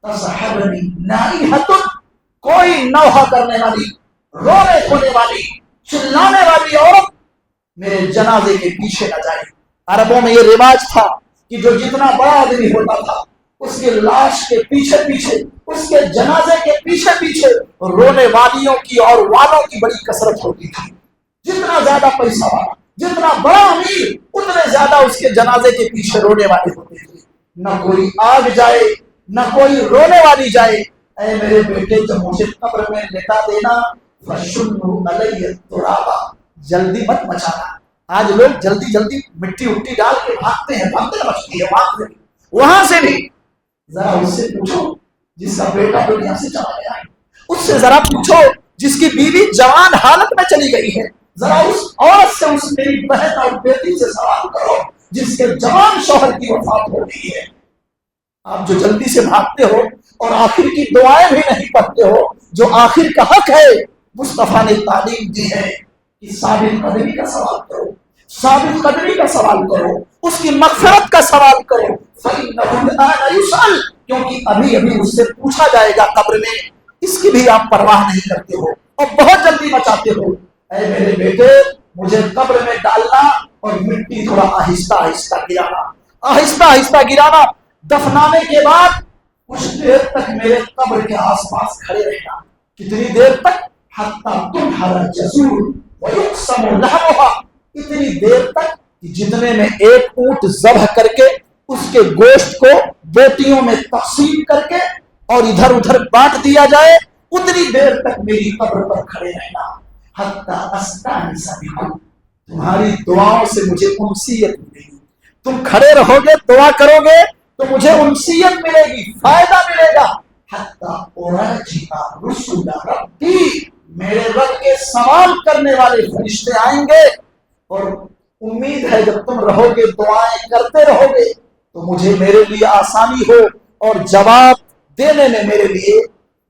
تصحبنی نائحۃ، کوئی نوحہ کرنے والی، رونے کھونے والی، چلانے والی عورت میرے جنازے کے پیچھے نہ جائے۔ عربوں میں یہ رواج تھا کہ جو جتنا بڑا آدمی ہوتا تھا اس کے لاش کے پیچھے پیچھے، اس کے جنازے کے پیچھے پیچھے رونے والیوں کی اور والوں کی بڑی کثرت ہوتی تھی۔ جتنا زیادہ پیسہ والا، جتنا بڑا امیر، اتنے زیادہ اس کے جنازے کے پیچھے رونے والے ہوتے تھے۔ نہ کوئی آگ جائے، نہ کوئی رونے والی جائے۔ اے میرے بیٹے، جب مجھے قبر میں لٹا دینا فشنوا علی التراب، جلدی مت مچانا۔ آج لوگ جلدی جلدی مٹی اٹی ڈال کے بھاگتے ہیں، بھاگتے بچتی ہے وہاں سے بھی ذرا اس سے پوچھو جس کا بیٹا دنیا سے چلا گیا ہے، اس سے ذرا پوچھو جس کی بیوی جوان حالت میں چلی گئی ہے، ذرا اس عورت سے، اس میری بہن اور بیٹی سے سوال کرو جس کے جوان شوہر کی وفات ہو گئی ہے۔ آپ جو جلدی سے بھاگتے ہو اور آخر کی دعائیں بھی نہیں پڑھتے ہو جو آخر کا حق ہے، مصطفیٰ نے تعلیم دی ہے کہ ثابت قدمی کا سوال کرو، ثابت قدمی کا سوال کرو، اس کی مغفرت کا سوال کرو، فَإِنَّهُ الْآنَ يُسْأَلُ، کیونکہ ابھی ابھی اس سے پوچھا جائے گا قبر میں۔ اس کی بھی آپ پرواہ نہیں کرتے ہو اور بہت جلدی مچاتے ہو۔ اے میرے بیٹے، مجھے قبر میں ڈالنا اور مٹی تھوڑا آہستہ آہستہ گرانا، آہستہ آہستہ گرانا، دفنانے کے بعد کچھ دیر تک میرے قبر کے آس پاس کھڑے رہنا۔ کتنی دیر تک؟ حتی تنحر الجزور ویقسم لحمها، اتنی دیر تک جتنے میں ایک اونٹ ذبح کر کے اس کے گوشت کو بوٹیوں میں تقسیم کر کے اور ادھر ادھر بانٹ دیا جائے، اتنی دیر تک میری قبر پر کھڑے رہنا۔ حتی استانس بکم، تمہاری دعاؤں سے مجھے انسیت ملے گی۔ تم کھڑے رہو گے، دعا کرو گے تو مجھے انسیت ملے گی، فائدہ ملے گا۔ حتی اراجع رسل ربی، میرے رب کے سوال کرنے والے فرشتے آئیں گے، اور امید ہے جب تم رہو گے دعائیں کرتے رہو گے تو مجھے میرے لیے آسانی ہو اور جواب دینے میں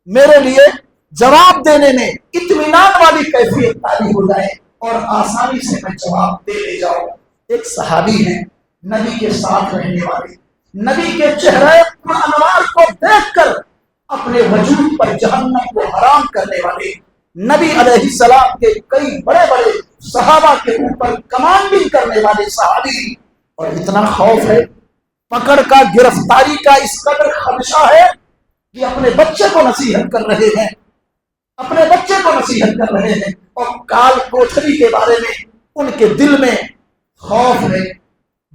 میرے لیے جواب دینے میں اطمینان والی کیفیت تاری ہو جائے اور آسانی سے میں جواب دے لے جاؤں۔ ایک صحابی ہے نبی کے ساتھ رہنے والے، نبی کے چہرے انوار کو دیکھ کر اپنے وجود پر جہنم کو حرام کرنے والے، نبی علیہ السلام کے کئی بڑے بڑے صحابہ کے اوپر کمانڈنگ کرنے والے صحابی، اور اتنا خوف ہے، پکڑ کا، گرفتاری کا اس قدر خدشہ ہے کہ اپنے بچے کو نصیحت کر رہے ہیں، اپنے بچے کو نصیحت کر رہے ہیں، اور کال کوٹھری کے بارے میں ان کے دل میں خوف ہے،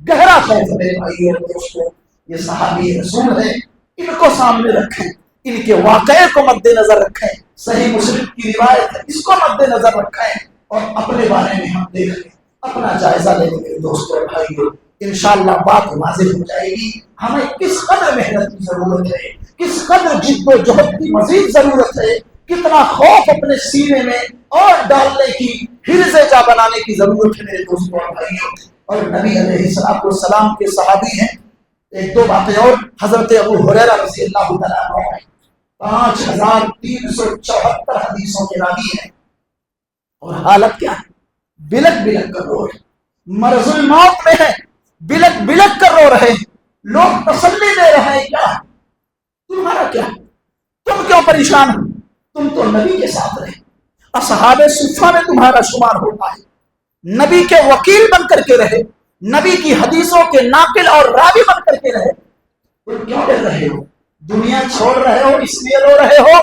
گہرا خوف ہے۔ بھائیو اور دوستو، یہ صحابی رسول ہیں، ان کو سامنے رکھیں، ان کے واقعے کو مد نظر رکھیں، صحیح مسلم کی روایت ہے اس کو مد نظر رکھیں، اور اپنے بارے میں ہم دیکھ لیں، اپنا جائزہ لیں میرے دوستو اور بھائیو۔ انشاءاللہ بات واضح ہو جائے گی، ہمیں کس قدر محنت کی ضرورت ہے، کس قدر جد و جہد کی مزید ضرورت ہے، کتنا خوف اپنے سینے میں اور ڈالنے کی، حرز جا بنانے کی ضرورت ہے میرے دوستو اور بھائیو۔ اور نبی علیہ السلام کے صحابی ہیں۔ ایک دو باتیں اور، حضرت ابو ہریرہ رضی اللہ تعالیٰ عنہ 5374 حدیثوں کے راوی ہیں، اور حالت کیا ہے؟ بلک بلک کر رو رہے، مرض الموت میں ہے، بلک بلک کر رو رہے ہیں، لوگ تسلی دے رہے ہیں، کیا تمہارا کیا، تم کیوں پریشان ہو، تم تو نبی کے ساتھ رہے، اصحاب صفہ میں تمہارا شمار ہوتا ہے، نبی کے وکیل بن کر کے رہے، نبی کی حدیثوں کے ناقل اور راوی بن کر کے رہے، تم کیوں ڈر رہے ہو، دنیا چھوڑ رہے ہو اس لیے رو رہے ہو؟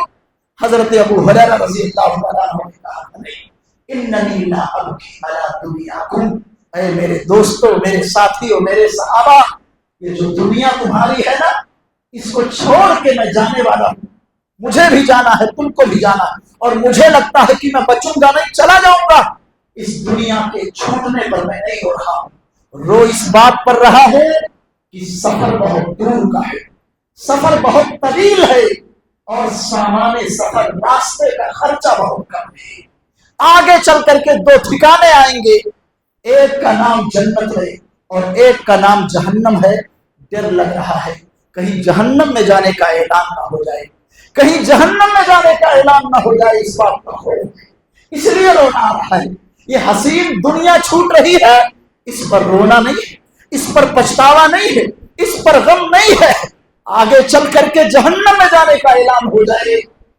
حضرت ابو ہریرہ رضی اللہ تعالیٰ عنہ نے کہا نہیں، اننی لا ابکی علی دنیاکم، اے میرے دوستو، میرے ساتھیوں، میرے صحابہ، یہ جو دنیا تمہاری ہے نا، اس کو چھوڑ کے میں جانے والا ہوں، مجھے بھی جانا ہے، تم کو بھی جانا ہے، اور مجھے لگتا ہے کہ میں بچوں گا نہیں، چلا جاؤں گا۔ اس دنیا کے چھوٹنے پر میں نہیں رو رہا ہوں، رو اس بات پر رہا ہوں کہ سفر بہت دور کا ہے، سفر بہت طویل ہے، اور سامان سفر، راستے کا خرچہ بہت کم ہے، آگے چل کر کے دو ٹھکانے آئیں گے، ایک کا نام جنت ہے اور ایک کا نام جہنم ہے۔ ڈر لگ رہا ہے کہیں جہنم میں جانے کا اعلان نہ ہو جائے، کہیں جہنم میں جانے کا اعلان نہ ہو جائے، اس بات کا خوف ہے، اس لیے رونا آ رہا ہے۔ یہ حسین دنیا چھوٹ رہی ہے، اس پر رونا نہیں ہے، اس پر پچھتاوا نہیں ہے، اس پر غم نہیں ہے، آگے چل کر کے جہنم میں جانے کا اعلان ہو جائے،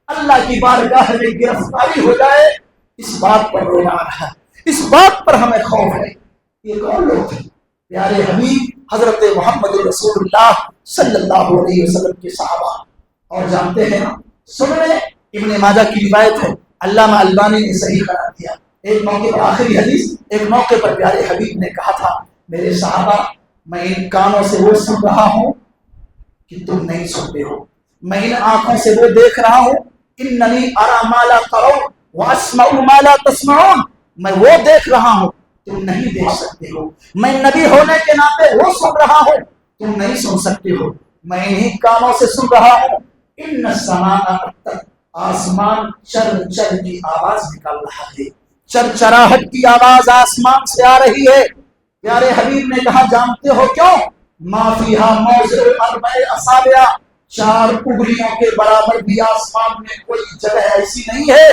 اللہ کی بارگاہ میں گرفتاری ہو جائے، اس بات پر رونا آ رہا ہے، اس بات پر ہمیں خوف ہے۔ یہ کون لوگ تھے؟ پیارے حبیب حضرت محمد رسول اللہ صلی اللہ علیہ وسلم کے صحابہ۔ اور جانتے ہیں نا، سننے ابن ماجہ کی روایت ہے، علامہ البانی نے صحیح قرار دیا، ایک موقع پر آخری حدیث، ایک موقع پر پیارے حبیب نے کہا تھا، میرے صحابہ میں ان کانوں سے وہ سن رہا ہوں کہ تم نہیں سنتے ہو، میں ان آنکھوں سے وہ دیکھ رہا ہوں، اننی ارى ما لا ترون واسمع ما لا تسمعون، میں وہ دیکھ رہا ہوں تم نہیں دیکھ سکتے ہو، میں نبی ہونے کے ناطے وہ سن رہا ہوں تم نہیں سن سکتے ہو، میں انہی کانوں سے سن رہا ہوں، ان السماء، آسمان چر چر کی آواز نکال رہا ہے، چرچراہٹ کی آواز آسمان سے آ رہی ہے۔ پیارے حبیب نے کہا جانتے ہو کیوں؟ ما فیہا موضع اربع اصابع، 4 انگلیوں کے برابر بھی آسمان میں کوئی جگہ ایسی نہیں ہے،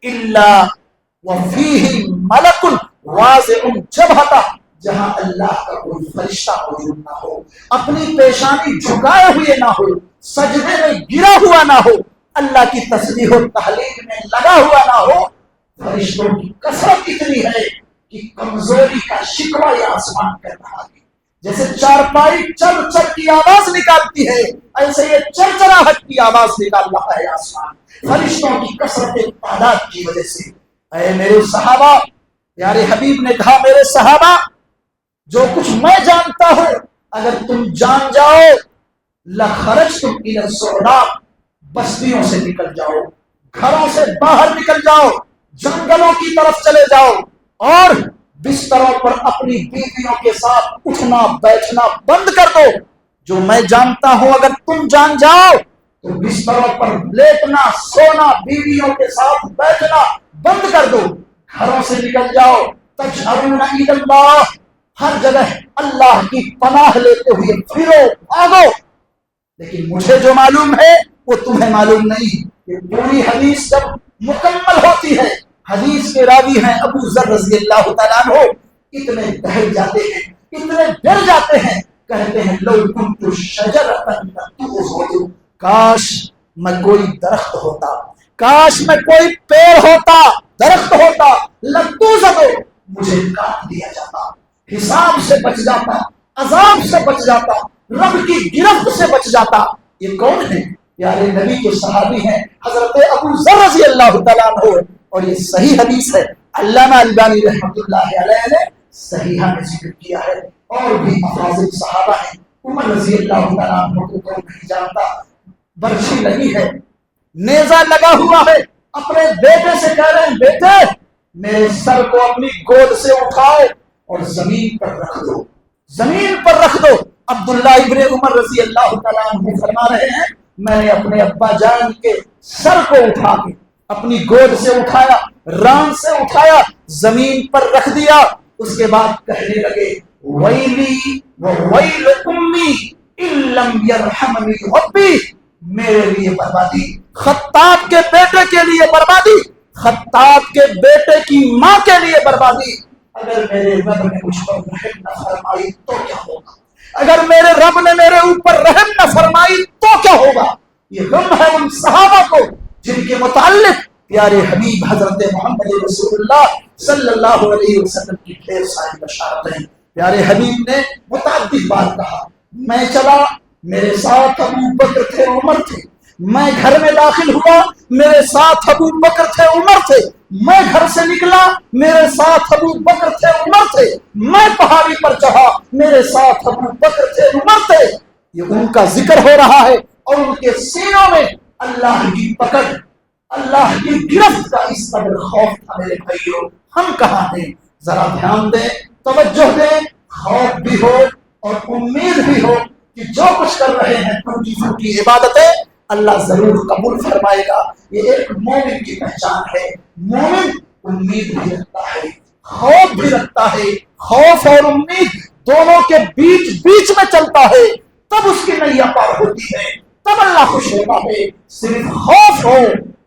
الا وفیہ ملک واضع جبہتہ، جہاں اللہ کا کوئی فرشتہ موجود نہ ہو، اپنی پیشانی جھکائے ہوئے نہ ہو، سجدے میں گرا ہوا نہ ہو، اللہ کی تسبیح و تحلیل میں لگا ہوا نہ ہو، فرشتوں کی کثرت اتنی ہے کہ کمزوری کا شکوہ یہ آسمان کر رہا ہے، جیسے چارپائی چر چر کی آواز نکالتی ہے، ایسے یہ چرچراہٹ کی آواز نکال رہا ہے آسمان، فرشتوں کی کثرت تعداد کی وجہ سے۔ اے میرے صحابہ، پیارے حبیب نے کہا میرے صحابہ، جو کچھ میں جانتا ہوں اگر تم جان جاؤ، لخرجتم الی الصعداء، بستیوں سے نکل جاؤ، گھروں سے باہر نکل جاؤ، جنگلوں کی طرف چلے جاؤ، اور بستروں پر اپنی بیویوں کے ساتھ اٹھنا بیٹھنا بند کر دو۔ جو میں جانتا ہوں اگر تم جان جاؤ تو بستروں پر لیٹنا سونا بیویوں کے ساتھ بیٹھنا بند کر دو، گھروں سے نکل جاؤ، تجہرون الی اللہ، ہر جگہ اللہ کی پناہ لیتے ہوئے پھرو بھاگو۔ لیکن مجھے جو معلوم ہے وہ تمہیں معلوم نہیں۔ یہ پوری حدیث جب مکمل ہوتی ہے، حدیث کے راوی ہیں ابو ذر رضی اللہ تعالیٰ عنہ، اتنے دہل جاتے ہیں، اتنے ڈر جاتے ہیں، کہتے ہیں لو کنت شجرۃ لتوضع، کاش میں کوئی درخت ہوتا، کاش میں کوئی پیڑ ہوتا، درخت ہوتا، لتوضع، مجھے کاٹ دیا جاتا، حساب سے بچ جاتا، عذاب سے بچ جاتا، رب کی گرفت سے بچ جاتا۔ یہ کون ہے؟ پیارے نبی کے صحابی ہیں حضرت ابو ذر رضی اللہ تعالیٰ عنہ، اور یہ صحیح حدیث ہے، علامہ البانی رحمۃ اللہ علیہ نے صحیحہ میں ذکر کیا ہے، اور بھی افاضل صحابہ ہیں۔ عمر رضی اللہ تعالیٰ عنہ کو کوئی نہیں جانتا، برچھی لگی ہے، نیزہ لگا ہوا ہے، اپنے بیٹے سے کہہ رہے ہیں بیٹے میرے سر کو اپنی گود سے اٹھاؤ اور زمین پر رکھ دو، زمین پر رکھ دو۔ عبداللہ ابن عمر رضی اللہ تعالیٰ عنہ فرما رہے ہیں میں نے اپنے ابا جان کے سر کو اٹھا کے اپنی گود سے اٹھایا، ران سے اٹھایا، زمین پر رکھ دیا، اس کے بعد کہنے لگے ویلی وویل امی ان لم یرحمنی ربی، میرے لیے بربادی، خطاب کے بیٹے کے لیے بربادی، خطاب کے بیٹے کی ماں کے لیے بربادی، اگر میرے رب نے مجھ پر رحم نہ فرمائی تو کیا ہوگا، اگر میرے رب نے میرے اوپر رحم نہ فرمائی تو کیا ہوگا۔ یہ غم ہے ان صحابہ کو جن کے متعلق پیارے حبیب حضرت محمد رسول اللہ صلی اللہ علیہ وسلم کی ڈھیر ساری بشارتیں۔ پیارے حبیب نے متعدد بار کہا میں چلا، میرے ساتھ ابو بکر تھے، عمر تھے، میں گھر میں داخل ہوا، میرے ساتھ ابو بکر تھے، عمر تھے، میں گھر سے نکلا، میرے ساتھ ابو بکر تھے، عمر تھے، میں پہاڑی پر چڑھا، میرے ساتھ ابو بکر تھے، عمر تھے۔ یہ ان کا ذکر ہو رہا ہے اور ان کے سینوں میں اللہ کی پکڑ، اللہ کی گرفت کا اس قدر خوف تھا۔ میرے بھائیوں ہم کہاں ہیں؟ ذرا دھیان دیں، توجہ دیں، خوف بھی ہو اور امید بھی ہو کہ جو کچھ کر رہے ہیں ٹوٹی پھوٹی عبادتیں اللہ ضرور قبول فرمائے گا۔ یہ ایک مومن کی پہچان ہے، مومن امید بھی رکھتا ہے، خوف بھی رکھتا ہے، خوف اور امید دونوں کے بیچ میں چلتا ہے، تب اس کی نیا پار ہوتی ہے، تب اللہ خوش ہوتا ہے۔ صرف خوف ہو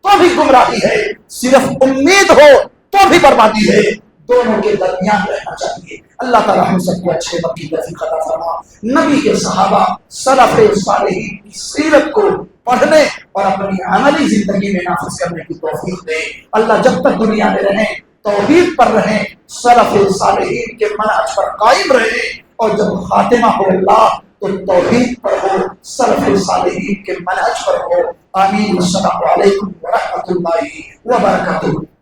تو بھی گمراہی ہے، صرف امید ہو تو بھی بربادی ہے۔ دونوں کے درمیان رہنا چاہیے۔ اللہ تعالی ہم سب کو اچھے وقت کی توفیق عطا فرما۔ نبی کے صحابہ سلف صالحین کی سیرت کو پڑھنے اور اپنی عملی زندگی میں نافذ کرنے کی توفیق دے۔ اللہ جب تک دنیا میں رہیں توحید پر رہیں، سلف صالحین کے منہج پر قائم رہیں، اور جب خاتمہ ہو اللہ تو توحید پر ہو، سلف صالحین کے منہج پر ہو۔ آمین۔ السلام علیکم ورحمۃ اللہ وبرکاتہ۔